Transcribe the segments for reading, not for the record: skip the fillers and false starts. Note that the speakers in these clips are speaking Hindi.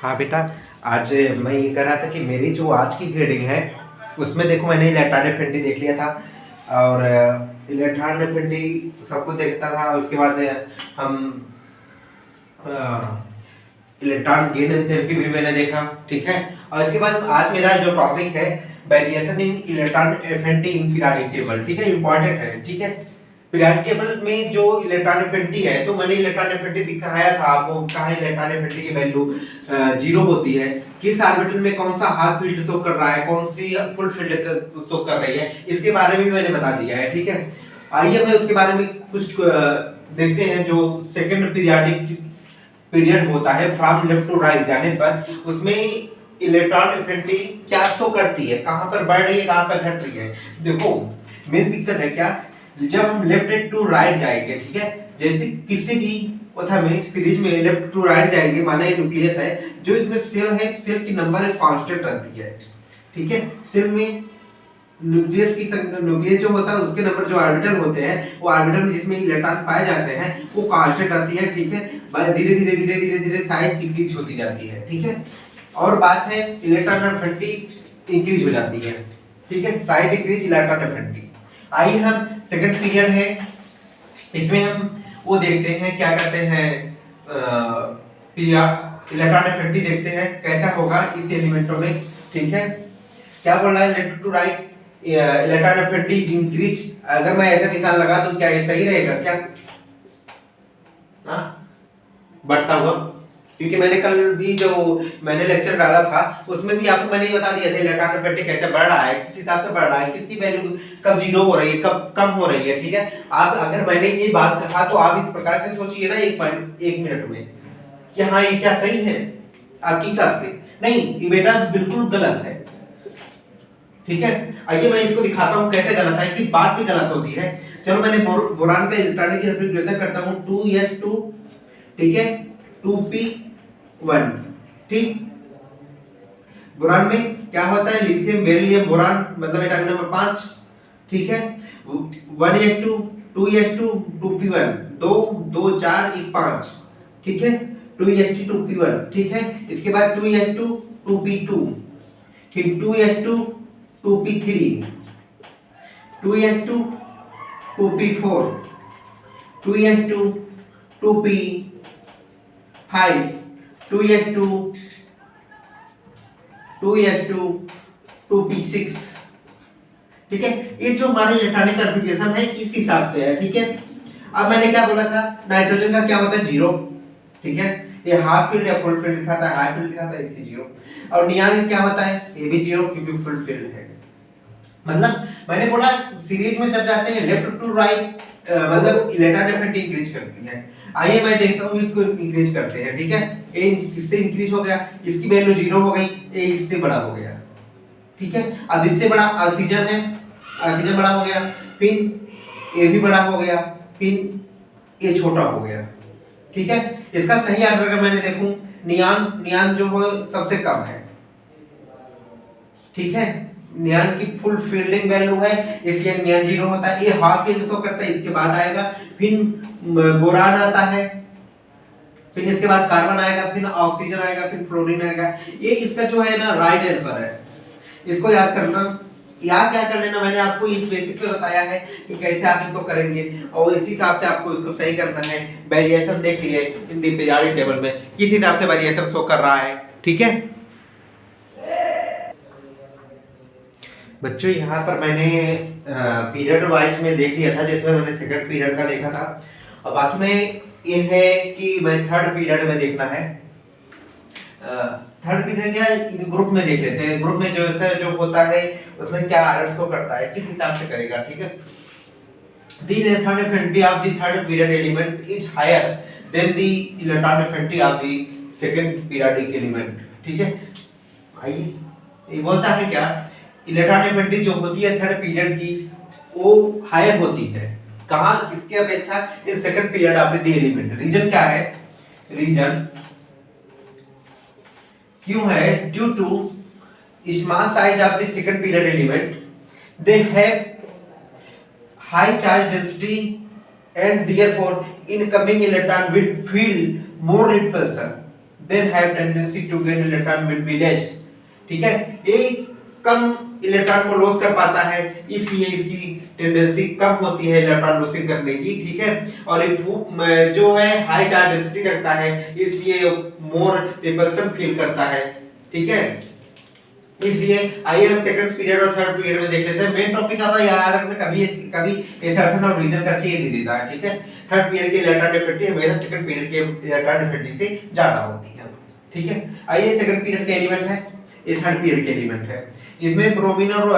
हाँ बेटा, आज मैं ये कह रहा था कि मेरी जो आज की ग्रेडिंग है उसमें देखो मैंने इलेक्ट्रॉन एफिनिटी देख लिया था। और इलेक्ट्रॉन एफिनिटी सब कुछ देखता था। उसके बाद हम इलेक्ट्रॉन गेन एंथैल्पी भी मैंने देखा, ठीक है। और इसके बाद आज मेरा जो टॉपिक है variation in electron affinity in periodic table, ठीक है, इंपॉर्टेंट है, ठीक है। पीरियोडिक टेबल में जो इलेक्ट्रॉन एफिनिटी है, तो मैंने इलेक्ट्रॉन एफिनिटी दिखाया था आपको, कहा इलेक्ट्रॉन एफिनिटी की वैल्यू 0 होती है, किस ऑर्बिटल में कौन सा हाफ फील्ड शो कर रहा है, कौन सी फुल फील्ड शो कर रही है, इसके बारे में भी मैंने बता दिया है, ठीक है। आइए मैं उसके बारे में कुछ देखते हैं। जो सेकंड पीरियड होता है फ्रॉम लेफ्ट टू राइट जाने पर, उसमें इलेक्ट्रॉन एफिनिटी क्या शो करती है, कहां पर बढ़ रही है, कहां पर घट रही है। देखो मेन दिक्कत है क्या, जब हम लेफ्ट टू राइट जाएंगे, ठीक है, जैसे किसी भी पथा में सीरीज में लेफ्ट टू राइट जाएंगे, माना ये न्यूक्लियस है, जो इसमें सेल है, सेल की नंबर कांस्टेंट रहती है, ठीक है। सेल में न्यूक्लियस जो होता है उसके नंबर जो ऑर्बिटल होते हैं, वो ऑर्बिटल में जिसमें इलेक्ट्रॉन पाए जाते हैं वो कांस्टेंट रहती है, ठीक है। धीरे धीरे धीरे धीरे धीरे साइज डिक्रीज होती जाती है, ठीक है। और बात है इलेक्ट्रॉन एफिनिटी इंक्रीज हो जाती है, ठीक है, साइज डिक्रीज इलेक्ट्रॉन एफिनिटी। आइए हम सेकंड पीरियड है, इसमें हम वो देखते हैं क्या करते हैं, इलेक्ट्रॉन एफिनिटी देखते हैं कैसा होगा इस एलिमेंटों में, ठीक है। क्या बोल रहा है, left to right electron affinity increase. अगर मैं ऐसा निशान लगा दूं क्या ये सही रहेगा क्या? हाँ, बढ़ता हुआ, क्योंकि मैंने कल भी जो मैंने लेक्चर डाला था उसमें भी आपको मैंने ये बता दिया था इलेक्ट्रॉन एफिनिटी कैसे बढ़ रहा है, किस हिसाब से बढ़ रहा है, किसकी वैल्यू कब 0 हो रही है, कब कम हो रही है, ठीक है। आप अगर मैंने ये बात कहा तो आप इस प्रकार से सोचिए ना 1 मिनट में कि हाँ ये क्या सही है आपके हिसाब से, नहीं ये बेटा बिल्कुल गलत है, ठीक है। आइए मैं इसको दिखाता हूँ कैसे गलत है, किस बात पे गलत होती है। चलो मैंने बोरान का इलेक्ट्रॉनिक रिप्रेजेंटेशन करता हूँ 2s2, ठीक है, 2p1, ठीक। बोरान में क्या होता है, लिथियम बेरिलियम बोरान, मतलब एटॉमिक नंबर 5, ठीक है। 1s2 2s2 2p1, 2 2 4 1 5, ठीक है, 2s2 2p1, ठीक है। इसके बाद 2s2 2p2, फिर 2s2 2p3, 2s2 2p4, 2s2 2p5, 2s2 2s2 2p6, ठीक है। ये जो हमारे इलेक्ट्रॉनिक कॉन्फ़िगरेशन है इस हिसाब से है, ठीक है। अब मैंने क्या बोला था, नाइट्रोजन का क्या होता है 0, ठीक है, ये हाफ फील्ड या फुल फील्ड दिखाता है, हाफ फील्ड दिखाता है इसलिए 0। और नियान में क्या होता है, ये भी 0 क्योंकि फुल फील्ड है। मतलब मैंने बोला सीरीज में जब जाते हैं लेफ्ट टू राइट मतलब इलेक्ट्रॉन एफिनिटी इंक्रीज करती है। आइए मैं देखता हूँ इसको इंक्रीज करते हैं, ठीक है। ए इससे इंक्रीज हो गया, इसकी वैल्यू 0 हो गई, ए इससे बड़ा हो गया, ठीक है। अब इससे बड़ा ऑक्सीजन है, ऑक्सीजन बड़ा हो गया, फिर ए भी बड़ा हो गया, फिर ए छोटा हो गया, ठीक है। इसका सही आंसर अगर मैंने देखूं, नियान जो है सबसे कम है, ठीक है। नियान की फुल फील्डिंग वैल्यू है इसलिए नियान 0 होता है, ये हाफ फील्ड शो करता है, इसके बाद आएगा, फिर बोरान आता है, फिर इसके बाद कार्बन आएगा, फिर ऑक्सीजन आएगा, फिर फ्लोरीन आएगा। ये इसका जो है ना राइट आंसर है, इसको याद करना। याद क्या कर लेना, मैंने आपको इस बेसिक पे बताया है कि कैसे आप इसको करेंगे और इसी हिसाब से आपको इसको सही करना है। वेरिएशन देख लिए इन द पीरियोडिक टेबल में किस हिसाब से वेरिएशन शो कर रहा है, ठीक है बच्चों। यहाँ पर मैंने पीरियड वाइज में देख लिया था, जिसमें मैंने सेकंड पीरियड का देखा था, और बाकी में ये है कि मैं थर्ड पीरियड में देखना है। थर्ड पीरियड क्या ग्रुप में देख लेते हैं, ग्रुप में जो होता है उसमें क्या आर्डर शो करता है, किस हिसाब से करेगा, ठीक है। The electron affinity of the third period element is higher than the electron affinity of the second periodic element, ठीक है। आइए ये बोलता है क्या, इलेक्ट्रॉन एफिनिटी जो होती है थर्ड पीरियड की वो हायर होती है, कहाँ, किसके अपेक्षा, in second period of the element. Reason क्या है, रीजन क्यों है, due to small size of the second period element, they have high charge density and therefore incoming electron will feel more repulsion. then have tendency to gain electron will be less, ठीक है। ये कम इलेक्ट्रॉन को लॉस कर पाता है, इसलिए इसकी टेंडेंसी कम होती है इलेक्ट्रॉन लॉसिंग करने की, ठीक है। और ये जो है हाई चार्ज डेंसिटी रखता है, इसलिए मोर रिपल्सन फील करता है, ठीक है। इसलिए आइए हम सेकंड पीरियड और थर्ड पीरियड में देख लेते हैं। मेन टॉपिक आप याद रखना, कभी कभी इंसर्शन और रीजन करके ये दे देता है, ठीक है। थर्ड पीरियड के इलेक्ट्रॉन डिफिनिटी हमेशा सेकंड पीरियड के इलेक्ट्रॉन डिफिनिटी से ज्यादा होती है, ठीक है। आइए सेकंड पीरियड के एलिमेंट है, ये थर्ड पीरियड के एलिमेंट है। इसमें ब्रोमीन और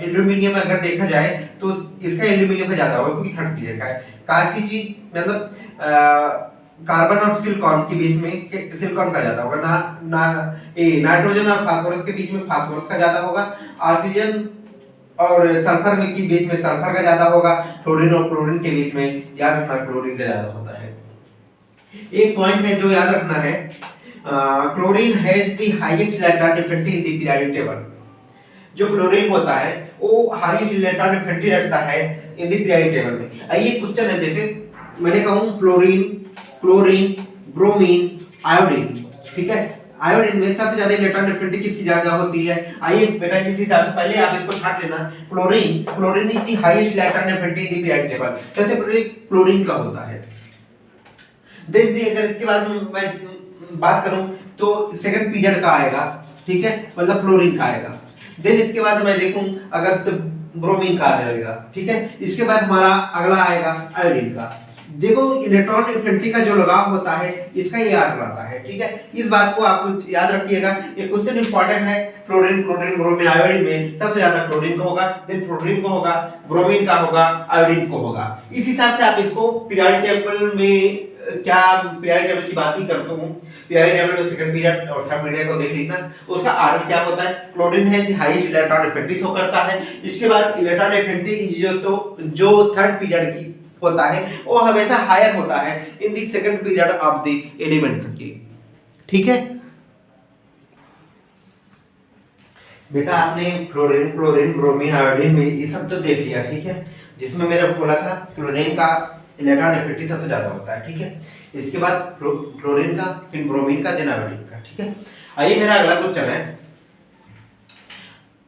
एल्यूमिनियम अगर देखा जाए तो इसका एल्यूमिनियम का ज्यादा होगा क्योंकि थर्ड पीरियड का है। कांसी मतलब कार्बन और सिलिकॉन के बीच में सिलिकॉन का ज्यादा होगा, नाइट्रोजन और फास्फोरस के बीच में फास्फोरस का ज्यादा होगा, ऑक्सीजन और सल्फर में के बीच में सल्फर का ज्यादा होगा, फ्लोरीन और क्लोरीन के बीच में याद रखना क्लोरीन का ज्यादा होता है। एक पॉइंट है जो याद रखना है, chlorine has the highest electron affinity in the periodic table. जो क्लोरीन होता है वो हाईएस्ट इलेक्ट्रॉन एफिनिटी रखता है इन द पीरियोडिक टेबल में। आइए क्वेश्चन है, जैसे मैंने कहूं फ्लोरीन, क्लोरीन, ब्रोमीन, आयोडीन, ठीक है। आयोडीन में सबसे ज्यादा इलेक्ट्रॉन एफिनिटी किसकी ज्यादा होती है? आइए बेटा इस हिसाब से पहले आप इसको छाट लेना। Chlorine is the highest electron affinity in the periodic table, सबसे पहले क्लोरीन का होता है। देखिए अगर इसके बाद मैं बात करूं तो सेकंड पीरियड का आएगा, ठीक है, मतलब फ्लोरीन का आएगा। देन इसके बाद मैं देखूं अगर तो ब्रोमीन का आएगा, ठीक है। इसके बाद हमारा अगला आएगा आयोडीन का। देखो इलेक्ट्रॉन एफिनिटी का जो लगाव होता है इसका ये आर्डर आता है, ठीक है। इस बात को आप याद रखिएगा, ये क्वेश्चन इंपॉर्टेंट है। क्लोरीन, ब्रोमीन, आयोडीन में सबसे ज्यादा क्लोरीन को होगा, देन फ्लोरीन को होगा, ब्रोमीन का होगा, आयोडीन को होगा। इस हिसाब से आप इसको पीरियोडिक टेबल में क्या पीरियोडिक टेबल की बात ही करता हूं, पीरियोडिक टेबल में सेकंड पीरियड और थर्ड पीरियड को देख लीजिए, उसका आर्डर क्या होता है। क्लोरीन है the highest electron affinity show करता है। इसके बाद इलेक्ट्रॉन एफिनिटी जो थर्ड पीरियड की होता है वो हमेशा हायर होता है in the second period of the element की, ठीक है। बेटा आपने फ्लोरीन, क्लोरीन, ब्रोमीन, आयोडीन में ये सब तो देख लिया, ठीक है। जिसमें मैंने बोला था क्लोरीन का इलेक्ट्रॉन एफिनिटी सबसे ज्यादा होता है, ठीक है। इसके बाद क्लोरीन का, फिर ब्रोमीन का, देन आयोडीन का, ठीक है। आइए मेरा अगला क्वेश्चन है,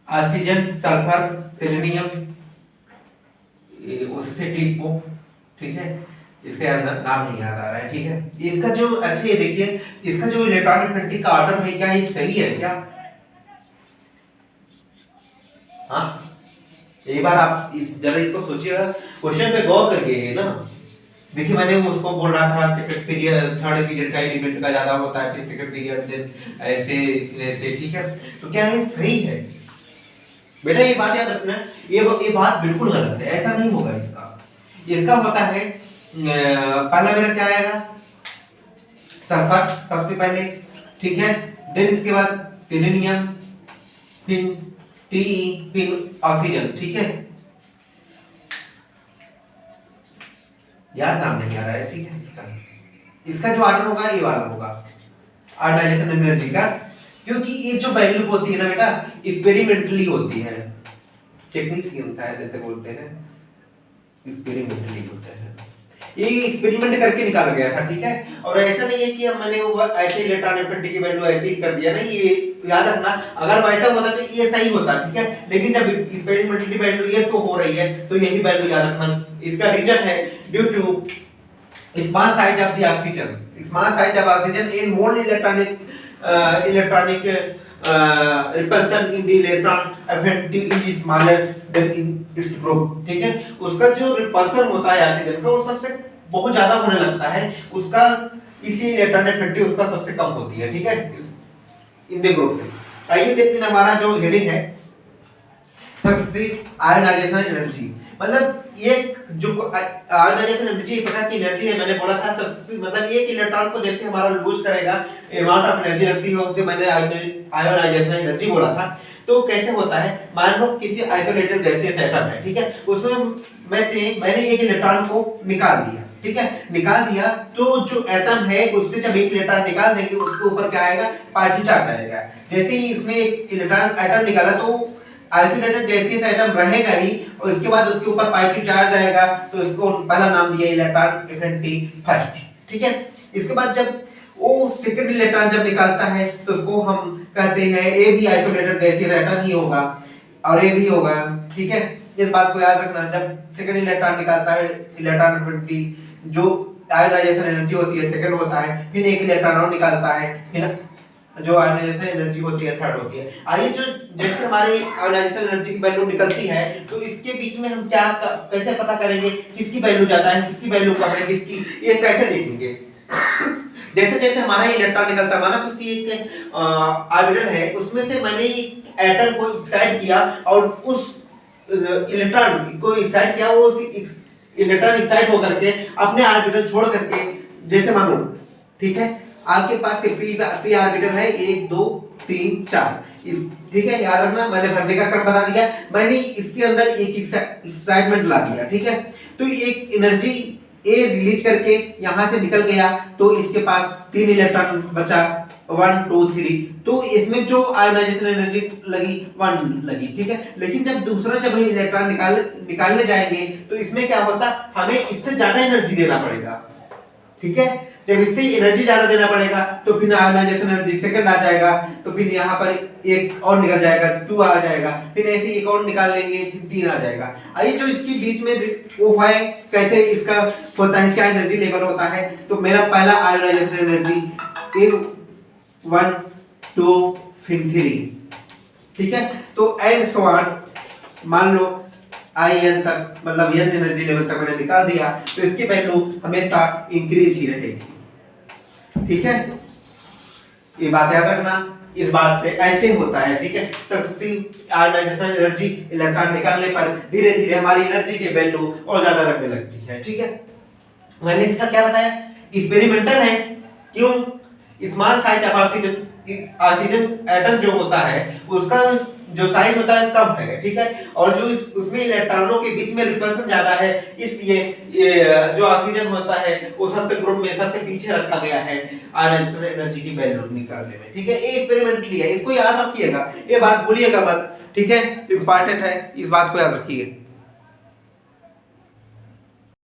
ऑक्सीजन, सल्फर, सेलेनियम, उससे टिपो, ठीक है। इसके अंदर नाम नहीं याद आ रहा है, ठीक है। इसका जो अच्छा ये देखिए, इसका जो इलेक्ट्रॉन एफिनिटी का ऑर्डर है क्या ये सही है क्या? हाँ, एक बार आप जरा इसको सोचिएगा, क्वेश्चन पे गौर करिए ना। देखिए मैंने उसको बोल रहा था सेकंड पीरियड थर्ड पीरियड का एलिमेंट का ज्यादा होता है, फिर सेकंड पीरियड देन ऐसे ऐसे, ठीक है। तो क्या ये सही है? बेटा ये बात याद रखना, ये बात बिल्कुल गलत है, ऐसा नहीं होगा। इसका होता है पहला मेरा क्या आएगा, सल्फर सबसे पहले, ठीक है। देन इसके बाद सेलेनियम, फिर टी, फिर ऑक्सीजन, ठीक है। याद नाम नहीं आ रहा है, ठीक है। इसका जो ऑर्डर होगा ये वाला होगा, आयोनाइजेशन एनर्जी का, क्योंकि ये जो वैल्यू होती है ना बेटा एक्सपेरिमेंटली होती है, टेक्नीशियन शायद ऐसे बोलते हैं, एक्सपेरिमेंटली होता है, ये एक्सपेरिमेंट करके निकाला गया था, ठीक है। और ऐसा नहीं है कि हम मैंने वो ऐसे इलेक्ट्रॉन एफिनिटी की वैल्यू ऐसे ही कर दिया, नहीं, ये याद रखना, अगर वैसा होता तो ये सही होता, ठीक है। लेकिन जब एक्सपेरिमेंटली वैल्यू ये शो हो रही है तो यही वैल्यू याद रखना। इसका रीजन है due to small size of the oxygen, small size of oxygen in more electronic repulsion in the electron affinity is smaller than in its group, ठीक है। उसका जो रिपल्सन होता है ऑक्सीजन का वो सबसे बहुत ज्यादा होने लगता है, उसका इसी इलेक्ट्रॉन एफिनिटी उसका सबसे कम होती है, ठीक है, इन द ग्रुप में। आइए देखते हैं हमारा जो हेडिंग है सक्सेसिव आयोनाइजेशन एनर्जी, मतलब ये जो आयोनाइजेशन एनर्जी एक प्रकार की एनर्जी है। मैंने बोला था मतलब एक इलेक्ट्रॉन को जैसे हमारा लूज करेगा, अमाउंट ऑफ एनर्जी लगती है, उसे मैंने आयोनाइजेशन एनर्जी बोला था। तो कैसे होता है, मान लो किसी आइसोलेटेड गैसियस एटम है, ठीक है, उसमें मैंने एक इलेक्ट्रॉन को निकाल दिया, ठीक है, निकाल दिया तो जो एटम है उससे जब एक इलेक्ट्रॉन निकाल देंगे उसके ऊपर क्या आएगा, पार्टिकल चार्ज आएगा। जैसे ही इसमें एक इलेक्ट्रॉन एटम निकाला तो आइसोलेटेड गैसियस एटम रहेगा ही, और इसके बाद उसके ऊपर पार्टिकल चार्ज आएगा, तो इसको पहला नाम दिया इलेक्ट्रॉन एफिनिटी फर्स्ट, ठीक है। इसके बाद जब वो सेकंड इलेक्ट्रॉन जब निकालता है तो उसको हम कहते हैं ए भी आइसोलेटेड गैसीय एटम ही होगा और ए भी होगा, ठीक है। इस बात को याद रखना, जब सेकंड इलेक्ट्रॉन निकालता है इलेक्ट्रॉन एफिनिटी जो आयोनाइजेशन एनर्जी होती है सेकंड होता है, फिर एक इलेक्ट्रॉन और निकालता है, फिर जो आयोनाइजेशन एनर्जी होती है थर्ड होती है। आइए जो जैसे हमारी आयोनाइजेशन एनर्जी की वैल्यू निकलती है तो इसके बीच में हम क्या कैसे पता करेंगे किसकी वैल्यू ज्यादा है किसकी वैल्यू कम है किसकी, ये कैसे देखेंगे। जैसे जैसे हमारा इलेक्ट्रॉन निकलता है, माना किसी एक ऑर्बिटल है उसमें से मैंने एक एटम को एक्साइट किया और उस इलेक्ट्रॉन को एक्साइट किया, वो इलेक्ट्रॉन एक्साइट होकर के अपने ऑर्बिटल छोड़ करके, जैसे मानो ठीक है आपके पास पी ऑर्बिटल है 1 2 3 4 इस, ठीक है याद रखना मैंने भरने का क्रम बता दिया, मैंने इसके अंदर एक एक्साइटमेंट ला दिया, ठीक है। तो एक एनर्जी ए रिलीज करके यहां से निकल गया तो इसके पास 3 इलेक्ट्रॉन बचा 1 2 3, तो इसमें जो आयोनाइजेशन एनर्जी लगी 1 लगी, ठीक है। लेकिन जब हम इलेक्ट्रॉन निकालने जाएंगे तो इसमें क्या होता, हमें इससे ज्यादा एनर्जी देना पड़ेगा, ठीक है। जब इससे एनर्जी ज्यादा देना पड़ेगा तो फिर आयोनाइजेशन एनर्जी सेकंड आ जाएगा, तो फिर यहाँ पर एक और निकल जाएगा 2 आ जाएगा, फिर ऐसे एक और निकाल लेंगे फिर 3 आ जाएगा। आइए जो इसके बीच में वो है कैसे इसका होता है क्या एनर्जी लेवल होता है, तो मेरा पहला आयोनाइजेशन एनर्जी ए 1 2 फिर 3, ठीक है। तो एंड सो ऑन, मान लो आई एन तक मतलब एन एनर्जी लेवल तक मैंने निकाल दिया, तो इसकी वैल्यू हमेशा इंक्रीज ही रहेगी, ठीक है। ये बात याद रखना, इस बात से ऐसे होता है, ठीक है। सक्सेसिव आयोनाइजेशन एनर्जी इलेक्ट्रॉन निकालने पर धीरे धीरे हमारी एनर्जी की वैल्यू और ज्यादा लगने लगती है, ठीक है। मैंने इसका क्या बताया, एक्सपेरिमेंटल है, क्यों, small size of oxygen atom जो होता है उसका जो साइज होता है कम है, ठीक है, और जो उसमें इलेक्ट्रॉनों के बीच में रिपल्सन ज्यादा है, इसलिए ये जो ऑक्सीजन होता है वो सबसे ग्रुप में सबसे पीछे रखा गया है आयोनाइजेशन एनर्जी की वैल्यू निकालने में, ठीक है। ये एक्सपेरिमेंटली है, इसको याद रखिएगा, ये बात भूलिएगा मत, ठीक है, इंपॉर्टेंट है, इस बात को याद रखिए।